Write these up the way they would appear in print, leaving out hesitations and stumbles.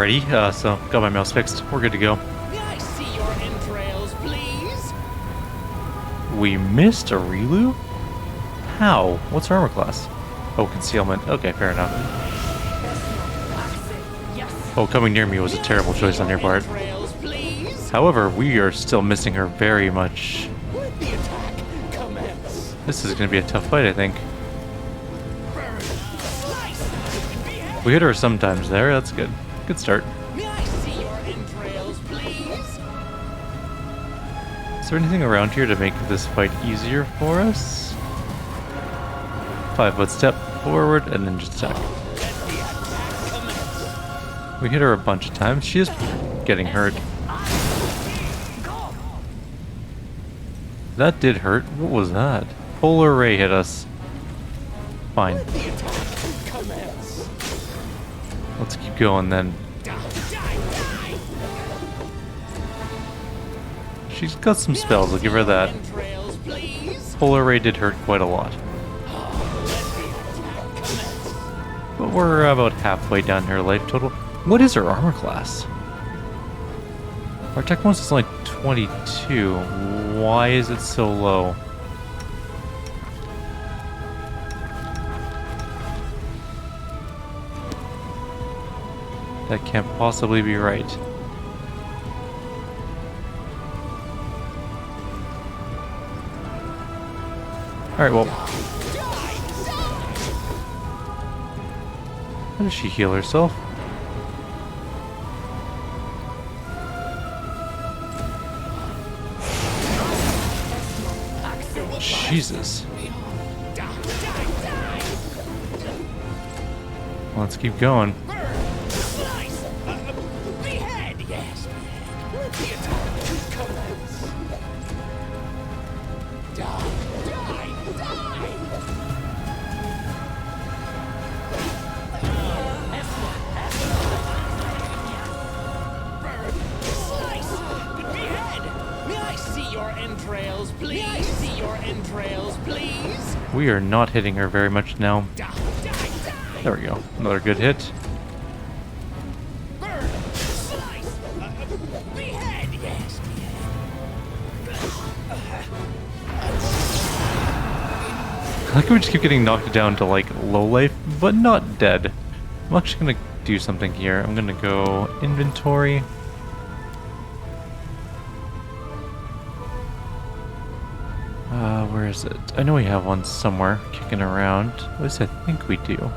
already, so got my mouse fixed. We're good to go. May I see your entrails, please? We missed Arilu? How? What's her armor class? Oh, concealment. Okay, fair enough. Oh, coming near me was a terrible choice on your part. However, we are still missing her very much. Let the attack commence. This is going to be a tough fight, I think. We hit her sometimes there. That's good. Good start. May I see your entrails, please? Is there anything around here to make this fight easier for us? 5-foot step forward and then just attack. Let the attack commence. We hit her a bunch of times. She is getting hurt. That did hurt. What was that? Polar ray hit us. Fine. Let the attack commence. Let's keep going then. Die. She's got some spells. I'll give her that. Entrails, please. Polar ray did hurt quite a lot. But we're about halfway down her life total. What is her armor class? Our attack bonus is only 22. Why is it so low? That can't possibly be right. Alright, well. How does she heal herself? Jesus. Let's keep going. Slice. Behead. Yes. Let the attack commence. Die. Slice. Behead. May I see your entrails, please? May I see your entrails, please? We are not hitting her very much now. There we go. Another good hit. Burn. Slice. Behead. Yes. I like how we just keep getting knocked down to like low life, but not dead. I'm actually gonna do something here. I'm gonna go inventory. Where is it? I know we have one somewhere kicking around. At least I think we do.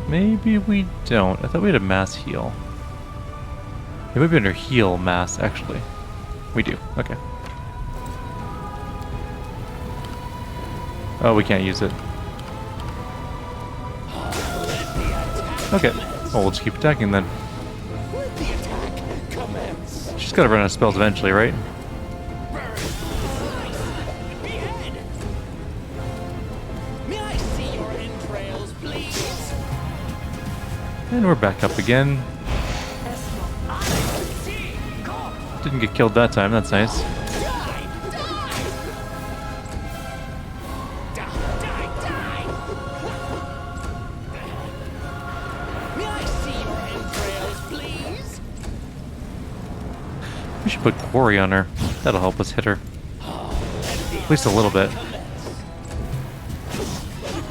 Maybe we don't. I thought we had a mass heal. It might be under heal mass, actually. We do. Okay. Oh, we can't use it. Okay. Well, we'll just keep attacking then. Let the attack commence. She's gotta run out of spells eventually, right? Burn. Slice. Behead. May I see your entrails, please? And we're back up again. Didn't get killed that time, that's nice. May I see your entrails, please? We should put quarry on her. That'll help us hit her. At least a little bit.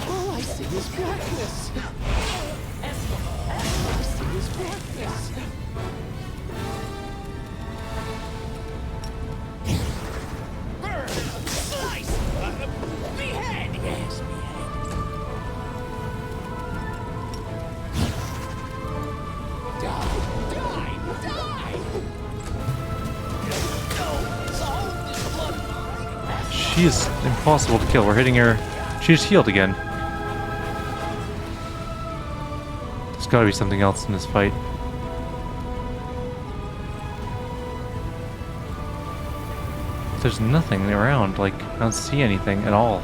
All I see is blackness. All I see is blackness. Burn! Slice! Behead! Yes, behead. Die! She is impossible to kill. We're hitting her. She's healed again. There's gotta be something else in this fight. There's nothing around. Like, I don't see anything at all.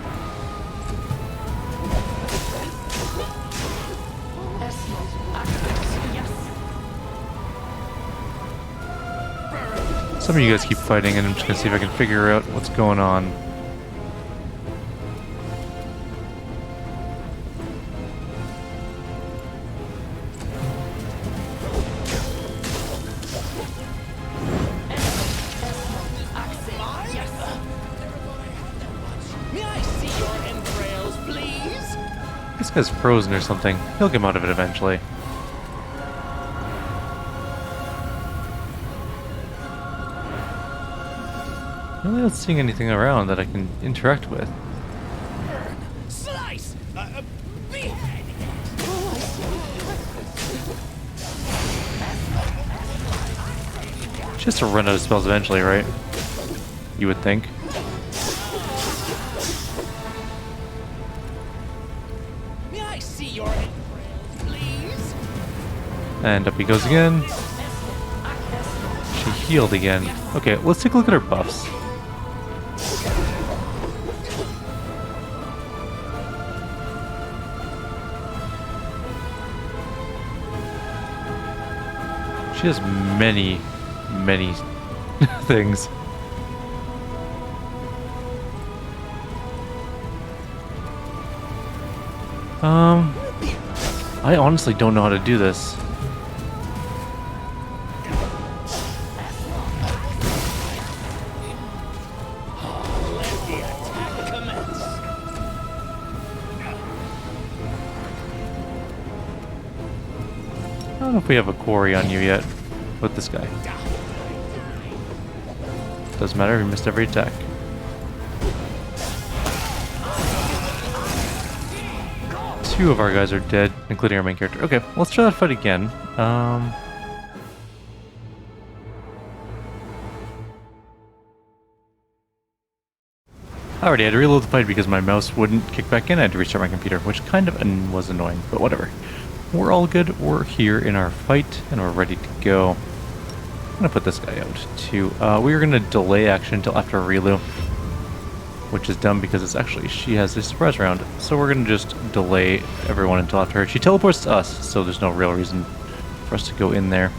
Some of you guys keep fighting, and I'm just gonna see if I can figure out what's going on. May I see your entrails, please? This guy's frozen or something. He'll come out of it eventually. I'm really not seeing anything around that I can interact with. Slice! Behead! She has to run out of spells eventually, right? You would think. May I see your entrails, please? And up he goes again. She healed again. Okay, let's take a look at her buffs. She has many things. I honestly don't know how to do this. Let the attack commence. I don't know if we have a quarry on you yet with this guy. Doesn't matter, we missed every attack. Two of our guys are dead, including our main character. Okay, let's try that fight again. I already had to reload the fight because my mouse wouldn't kick back in. I had to restart my computer, which kind of was annoying, but whatever. We're all good. We're here in our fight, and we're ready to go. I'm going to put this guy out, too. We are going to delay action until after Arilu, which is dumb because it's actually, she has a surprise round. So we're going to just delay everyone until after her. She teleports to us, so there's no real reason for us to go in there.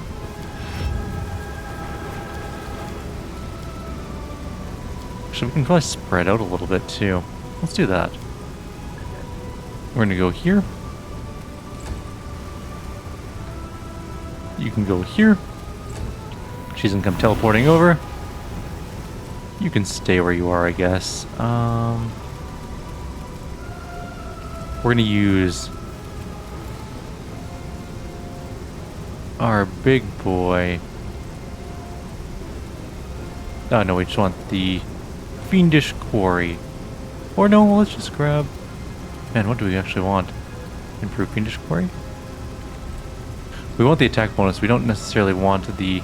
Actually, we can probably spread out a little bit, too. Let's do that. We're going to go here. You can go here. She's gonna come teleporting over. You can stay where you are, I guess. We're gonna use our big boy. Oh no, we just want the fiendish quarry. Or no, let's just grab... Man, what do we actually want? Improve fiendish quarry? We want the attack bonus. We don't necessarily want the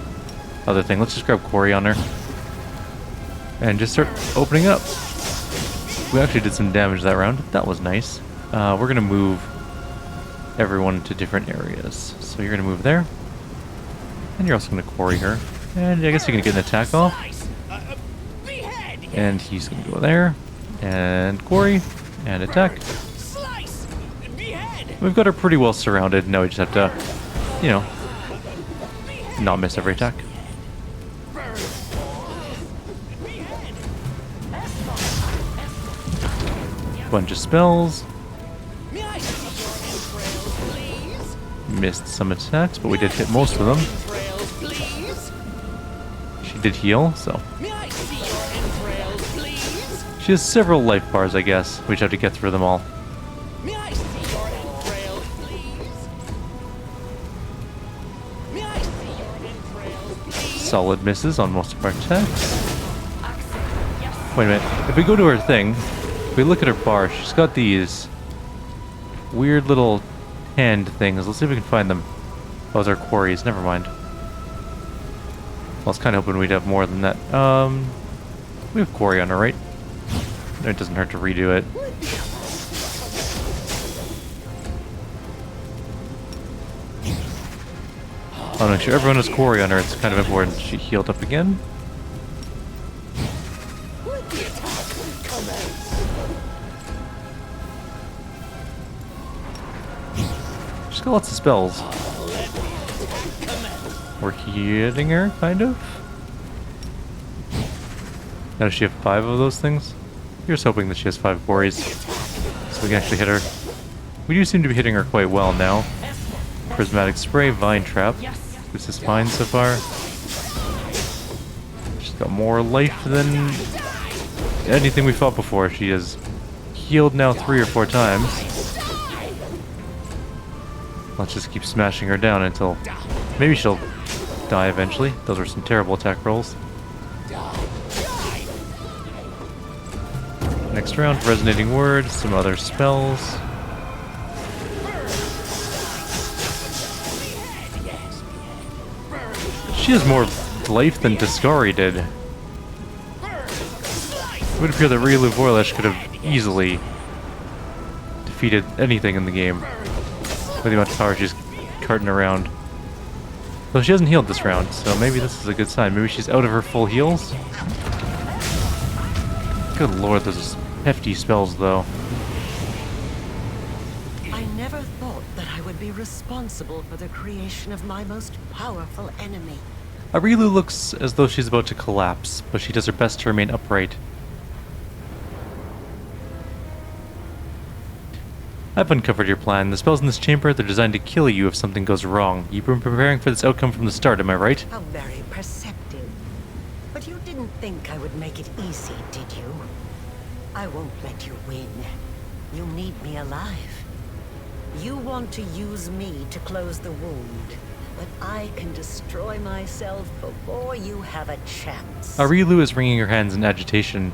other thing. Let's just grab quarry on her. And just start opening up. We actually did some damage that round. That was nice. We're going to move everyone to different areas. So you're going to move there. And you're also going to quarry her. And I guess you can get an attack off. And he's going to go there. And quarry. And attack. We've got her pretty well surrounded. Now we just have to, you know, not miss every attack. Bunch of spells. Missed some attacks, but we did hit most of them. She did heal, so. She has several life bars, I guess. We just have to get through them all. Solid misses on most of our attacks. Wait a minute. If we go to her thing, if we look at her bar, she's got these weird little hand things. Let's see if we can find them. Those are quarries. Never mind. I was kind of hoping we'd have more than that. We have quarry on her, right? It doesn't hurt to redo it. I'll make sure everyone has quarry on her. It's kind of important. She healed up again. She's got lots of spells. We're hitting her, kind of. Now does she have 5 of those things? Here's hoping that she has 5 Boreas, so we can actually hit her. We do seem to be hitting her quite well now. Prismatic Spray, Vine Trap. This is fine so far. She's got more life than anything we fought before. She has healed now 3 or 4 times. Let's just keep smashing her down until maybe she'll die eventually. Those were some terrible attack rolls. Next round, Resonating Word, some other spells. She has more life than Deskari did. It would appear that Arilu Vorlesh could have easily defeated anything in the game with the amount of power she's carting around. Though she hasn't healed this round, so maybe this is a good sign. Maybe she's out of her full heals? Good lord, those hefty spells, though. I never thought that I would be responsible for the creation of my most powerful enemy. Arilu looks as though she's about to collapse, but she does her best to remain upright. I've uncovered your plan. The spells in this chamber, they're designed to kill you if something goes wrong. You've been preparing for this outcome from the start, am I right? How very perceptive. But you didn't think I would make it easy, did you? I won't let you win. You need me alive. You want to use me to close the wound, but I can destroy myself before you have a chance. Arilu is wringing her hands in agitation.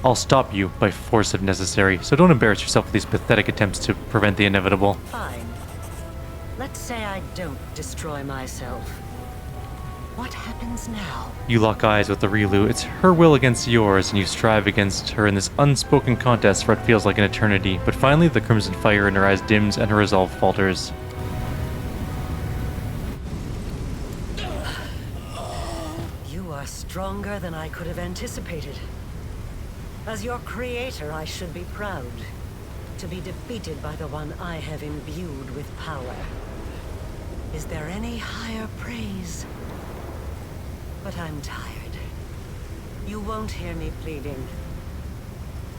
I'll stop you by force if necessary, so don't embarrass yourself with these pathetic attempts to prevent the inevitable. Fine. Let's say I don't destroy myself. What happens now? You lock eyes with Arilu. It's her will against yours, and you strive against her in this unspoken contest for what feels like an eternity. But finally, the crimson fire in her eyes dims and her resolve falters. You are stronger than I could have anticipated. As your creator, I should be proud to be defeated by the one I have imbued with power. Is there any higher praise? But I'm tired. You won't hear me pleading.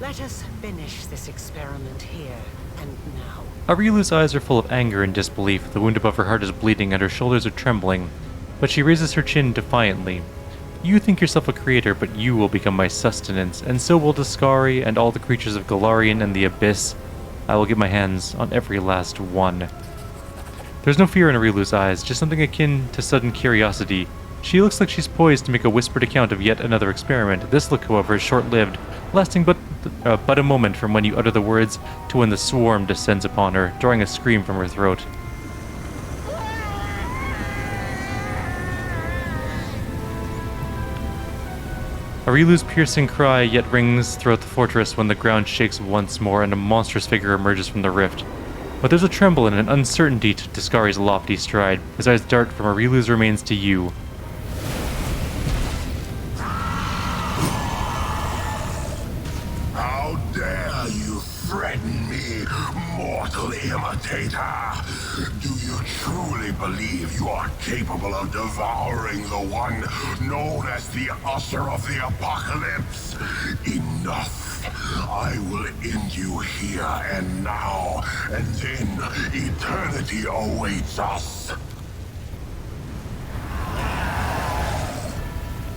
Let us finish this experiment here and now. Arilu's eyes are full of anger and disbelief. The wound above her heart is bleeding and her shoulders are trembling. But she raises her chin defiantly. You think yourself a creator, but you will become my sustenance, and so will Deskari and all the creatures of Golarion and the Abyss. I will get my hands on every last one. There's no fear in Arilu's eyes, just something akin to sudden curiosity. She looks like she's poised to make a whispered account of yet another experiment. This look, however, is short-lived, lasting but a moment from when you utter the words to when the swarm descends upon her, drawing a scream from her throat. Arilu's piercing cry yet rings throughout the fortress when the ground shakes once more and a monstrous figure emerges from the rift. But there's a tremble and an uncertainty to Deskari's lofty stride. His eyes dart from Arilu's remains to you. How dare you threaten me, mortal imitator? Do you truly believe you are capable of devouring the one known as the Usher of the Apocalypse? Enough. I will end you here and now, and then eternity awaits us.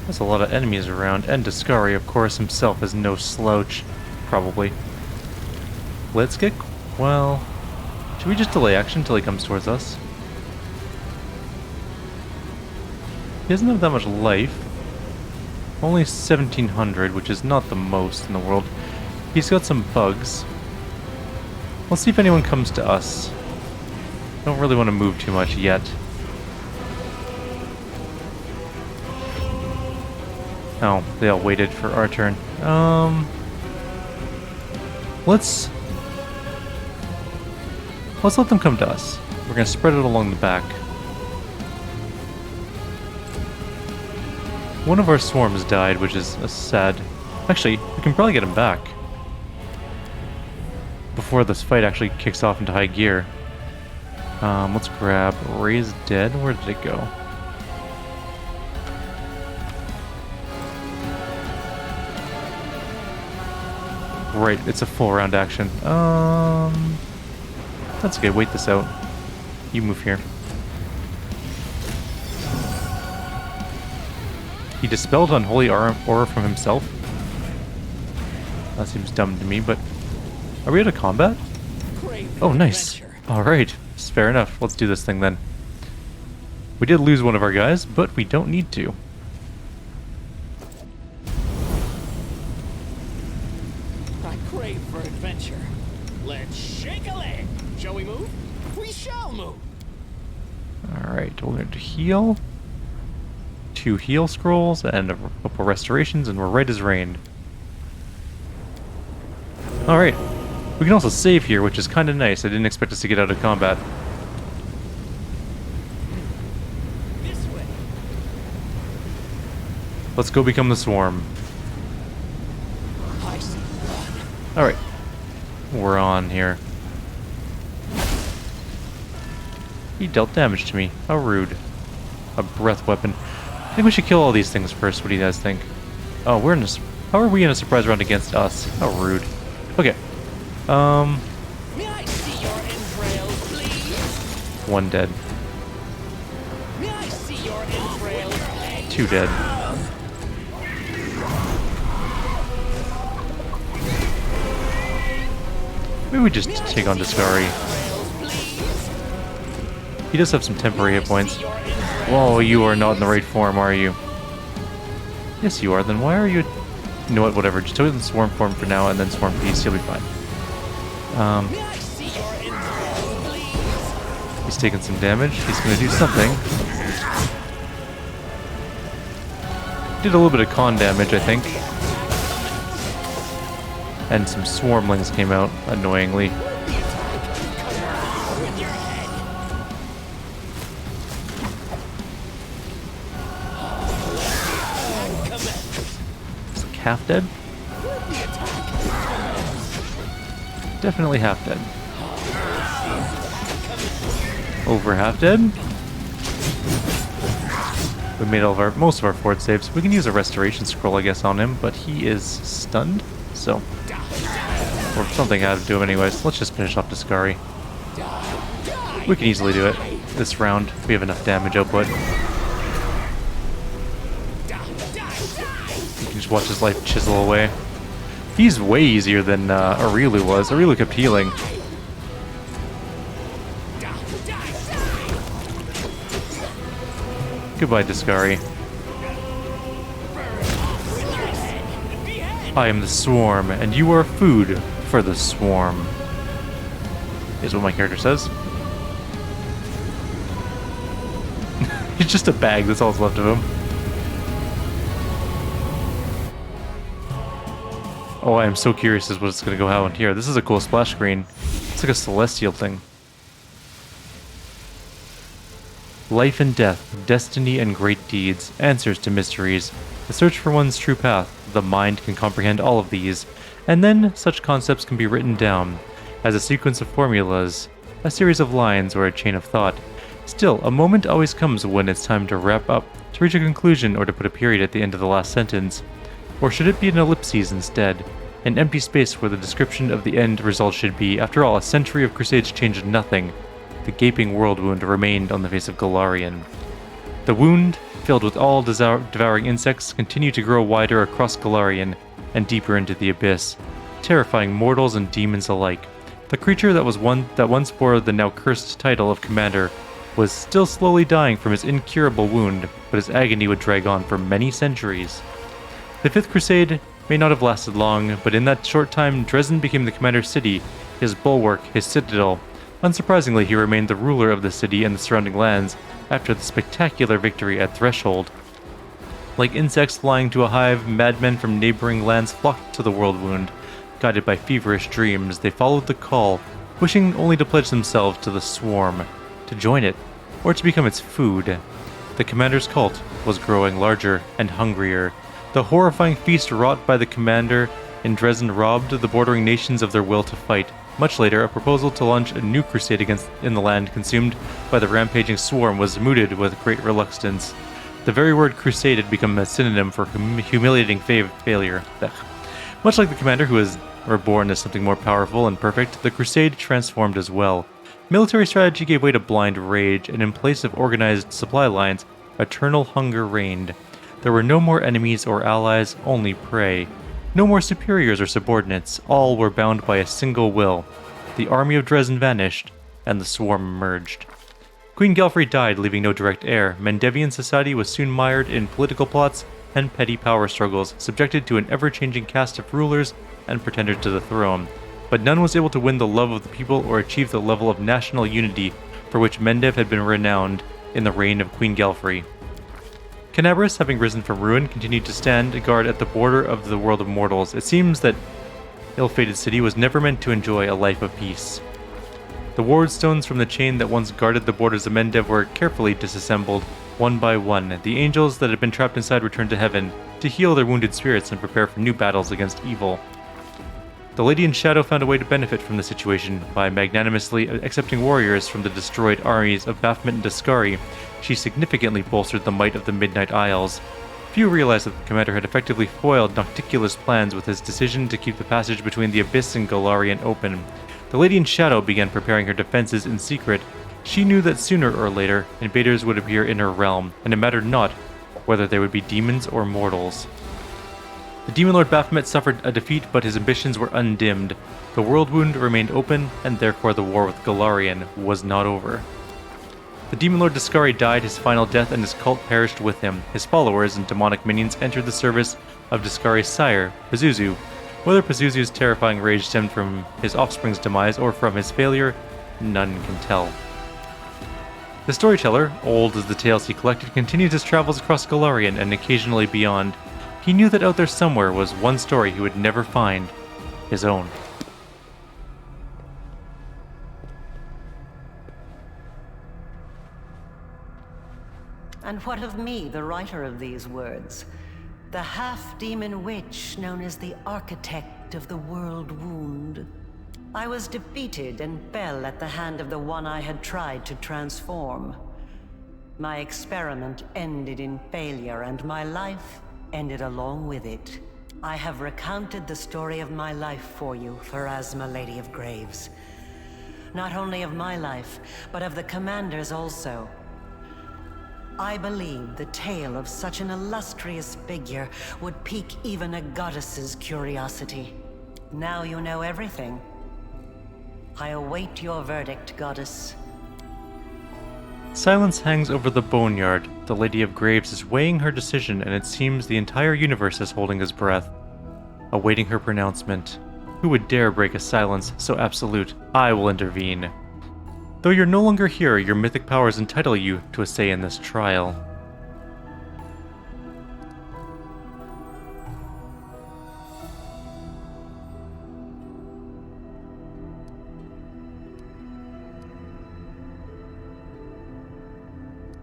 There's a lot of enemies around, and Deskari, of course, himself is no slouch. Probably. Let's get... well... should we just delay action until he comes towards us? He doesn't have that much life. Only 1700, which is not the most in the world. He's got some bugs. Let's see if anyone comes to us. Don't really want to move too much yet. Oh, they all waited for our turn. Let's let them come to us. We're gonna spread it along the back. One of our swarms died, which is sad. Actually, we can probably get him back before this fight actually kicks off into high gear. Let's grab Raise Dead. Where did it go? Right, it's a full round action. That's okay, wait this out. You move here. He dispelled unholy aura from himself? That seems dumb to me, but... Are we out of combat? Oh, nice. Alright, fair enough. Let's do this thing then. We did lose one of our guys, but we don't need to. I crave for adventure. Let's shake a leg. Shall we move? We shall move. Alright, we're going to heal. 2 heal scrolls and a couple restorations, and we're right as rain. Alright. We can also save here, which is kind of nice. I didn't expect us to get out of combat. This way. Let's go become the swarm. I see blood. Alright. We're on here. He dealt damage to me. How rude. A breath weapon. I think we should kill all these things first. What do you guys think? Oh, we're in a... How are we in a surprise round against us? How rude. Okay. May I see your entrails, please? 1 dead. May I see your entrails, please? 2 dead. Maybe we just take on Deskari. He does have some temporary hit points. Whoa, you are not in the right form, are you? Yes, you are. Then why are you... You know what, whatever. Just do it in Swarm form for now, and then Swarm Beast. You'll be fine. He's taking some damage. He's going to do something. Did a little bit of con damage, I think. And some Swarmlings came out, annoyingly. Half dead? Definitely half dead. Over half dead? We made most of our fort saves. We can use a restoration scroll, I guess, on him, but he is stunned, so... Or something out to him anyways. Let's just finish off Deskari. We can easily do it. This round, we have enough damage output. Just watch his life chisel away. He's way easier than Arilu was. Arilu kept healing. Goodbye, Deskari. I am the swarm, and you are food for the swarm. Is what my character says. He's just a bag, that's all that's left of him. Oh, I am so curious as to what's going to go out in here. This is a cool splash screen. It's like a celestial thing. Life and death, destiny and great deeds, answers to mysteries, the search for one's true path. The mind can comprehend all of these, and then such concepts can be written down as a sequence of formulas, a series of lines, or a chain of thought. Still, a moment always comes when it's time to wrap up, to reach a conclusion, or to put a period at the end of the last sentence. Or should it be an ellipses instead? An empty space where the description of the end result should be. After all, a century of crusades changed nothing. The gaping world wound remained on the face of Golarion. The wound, filled with all devouring insects, continued to grow wider across Golarion and deeper into the abyss, terrifying mortals and demons alike. The creature that once bore the now cursed title of Commander was still slowly dying from his incurable wound, but his agony would drag on for many centuries. The Fifth Crusade may not have lasted long, but in that short time, Dresden became the commander's city, his bulwark, his citadel. Unsurprisingly, he remained the ruler of the city and the surrounding lands after the spectacular victory at Threshold. Like insects flying to a hive, madmen from neighboring lands flocked to the world wound. Guided by feverish dreams, they followed the call, wishing only to pledge themselves to the swarm, to join it, or to become its food. The commander's cult was growing larger and hungrier. The horrifying feast wrought by the commander in Dresden robbed the bordering nations of their will to fight. Much later, a proposal to launch a new crusade in the land consumed by the rampaging swarm was mooted with great reluctance. The very word crusade had become a synonym for humiliating failure. Much like the commander who has Reborn as something more powerful and perfect, the Crusade transformed as well. Military strategy gave way to blind rage, and in place of organized supply lines, eternal hunger reigned. There were no more enemies or allies, only prey. No more superiors or subordinates, all were bound by a single will. The army of Dresden vanished, and the swarm emerged. Queen Gelfrey died, leaving no direct heir. Mendevian society was soon mired in political plots and petty power struggles, subjected to an ever-changing cast of rulers and pretenders to the throne. But none was able to win the love of the people or achieve the level of national unity for which Mendev had been renowned in the reign of Queen Gelfrey. Canabris, having risen from ruin, continued to stand guard at the border of the world of mortals. It seems that ill-fated city was never meant to enjoy a life of peace. The ward stones from the chain that once guarded the borders of Mendev were carefully disassembled, one by one. The angels that had been trapped inside returned to heaven to heal their wounded spirits and prepare for new battles against evil. The Lady in Shadow found a way to benefit from the situation by magnanimously accepting warriors from the destroyed armies of Baphomet and Deskari. She significantly bolstered the might of the Midnight Isles. Few realized that the commander had effectively foiled Nocticulus' plans with his decision to keep the passage between the Abyss and Golarion open. The Lady in Shadow began preparing her defenses in secret. She knew that sooner or later, invaders would appear in her realm, and it mattered not whether they would be demons or mortals. The Demon Lord Baphomet suffered a defeat, but his ambitions were undimmed. The world wound remained open, and therefore the war with Golarion was not over. The Demon Lord Deskari died his final death, and his cult perished with him. His followers and demonic minions entered the service of Deskari's sire, Pazuzu. Whether Pazuzu's terrifying rage stemmed from his offspring's demise or from his failure, none can tell. The storyteller, old as the tales he collected, continued his travels across Golarion and occasionally beyond. He knew that out there somewhere was one story he would never find, his own. And what of me, the writer of these words? The half-demon witch known as the architect of the world wound. I was defeated and fell at the hand of the one I had tried to transform. My experiment ended in failure, and my life ended along with it. I have recounted the story of my life for you, Pharasma, Lady of Graves. Not only of my life, but of the Commander's also. I believe the tale of such an illustrious figure would pique even a goddess's curiosity. Now you know everything. I await your verdict, goddess. Silence hangs over the boneyard. The Lady of Graves is weighing her decision, and it seems the entire universe is holding its breath, awaiting her pronouncement. Who would dare break a silence so absolute? I will intervene. Though you're no longer here, your mythic powers entitle you to a say in this trial.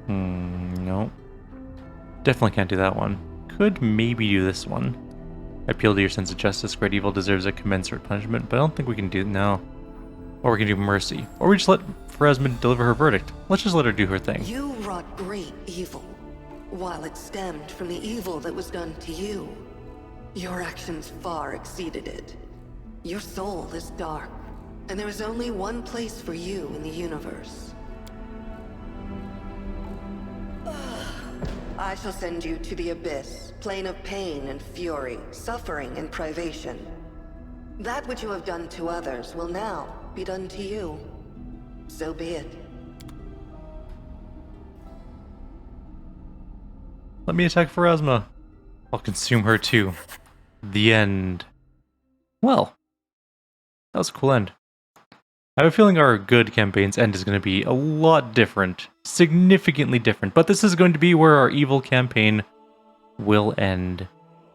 No. Definitely can't do that one. Could maybe do this one. Appeal to your sense of justice. Great evil deserves a commensurate punishment, but I don't think we can do it now. Or we can do mercy. Or we just let Pharasma deliver her verdict. Let's just let her do her thing. You wrought great evil, while it stemmed from the evil that was done to you. Your actions far exceeded it. Your soul is dark, and there is only one place for you in the universe. I shall send you to the Abyss, plane of pain and fury, suffering and privation. That which you have done to others will now be done to you. So be it. Let me attack Pharasma. I'll consume her too. The end. Well, that was a cool end. I have a feeling our good campaign's end is going to be a lot different. Significantly different. But this is going to be where our evil campaign will end.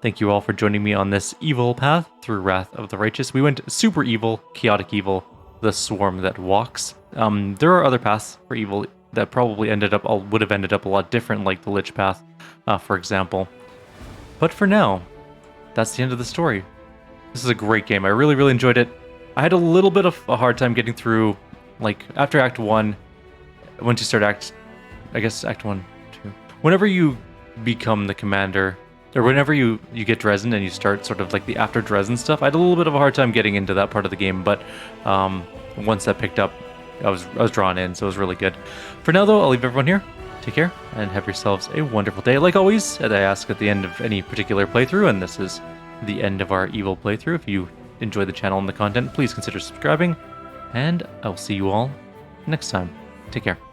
Thank you all for joining me on this evil path through Wrath of the Righteous. We went super evil, chaotic evil, the swarm that walks. There are other paths for evil that probably would have ended up a lot different, like the Lich path, for example. But for now, that's the end of the story. This is a great game. I really, really enjoyed it. I had a little bit of a hard time getting through, like, after Act 1, once you start Act 1, 2. Whenever you become the commander, or whenever you get Dresden and you start sort of like the after Dresden stuff, I had a little bit of a hard time getting into that part of the game, but once that picked up, I was drawn in, so it was really good. For now, though, I'll leave everyone here. Take care, and have yourselves a wonderful day. Like always, as I ask at the end of any particular playthrough, and this is the end of our Evil playthrough, if you enjoy the channel and the content, please consider subscribing, and I'll see you all next time. Take care.